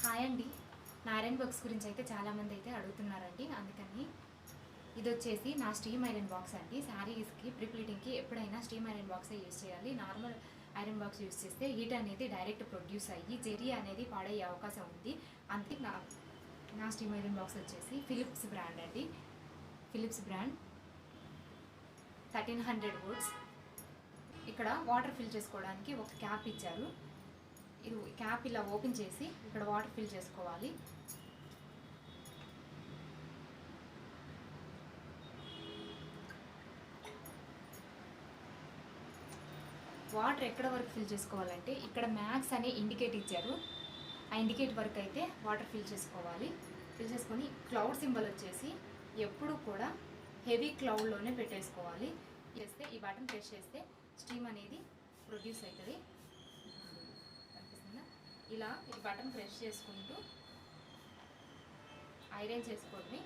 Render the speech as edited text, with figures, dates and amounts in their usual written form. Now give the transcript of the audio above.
Hi అండి. నా iron box గురించి అయితే చాలామంది అయితే అడుగుతున్నారండి. అందుకని ఇది వచ్చేసి నా స్టీమ్ ఐరన్ బాక్స్ అండి. శారీస్కి ప్రిప్లీటింగ్కి ఎప్పుడైనా స్టీమ్ ఐరన్ బాక్సే యూజ్ చేయాలి. నార్మల్ ఐరన్ బాక్స్ యూజ్ చేస్తే హీట్ అనేది డైరెక్ట్ ప్రొడ్యూస్ అయ్యి జెరీ అనేది పాడయ్యే అవకాశం ఉంది. అందుకే నా స్టీమ్ ఐరన్ బాక్స్ వచ్చేసి ఫిలిప్స్ బ్రాండ్ అండి. Philips brand 1300 volts. ఇక్కడ వాటర్ ఫిల్ చేసుకోవడానికి ఒక క్యాప్ ఇచ్చారు. ఇది క్యాప్ ఇలా ఓపెన్ చేసి ఇక్కడ వాటర్ ఫిల్ చేసుకోవాలి. వాటర్ ఎక్కడ వరకు ఫిల్ చేసుకోవాలంటే ఇక్కడ మ్యాక్స్ అనే ఇండికేట్ ఇచ్చారు. ఆ ఇండికేట్ వరకు అయితే వాటర్ ఫిల్ చేసుకోవాలి. ఫిల్ చేసుకొని క్లౌడ్ సింబల్ వచ్చేసి ఎప్పుడు కూడా హెవీ క్లౌడ్లోనే పెట్టేసుకోవాలి. చేస్తే ఈ బటన్ ప్రెస్ చేస్తే స్టీమ్ అనేది ప్రొడ్యూస్ అవుతుంది. కనిపిస్తుందా? ఇలా ఈ బటన్ ప్రెస్ చేసుకుంటూ ఐరన్ చేసుకోండి.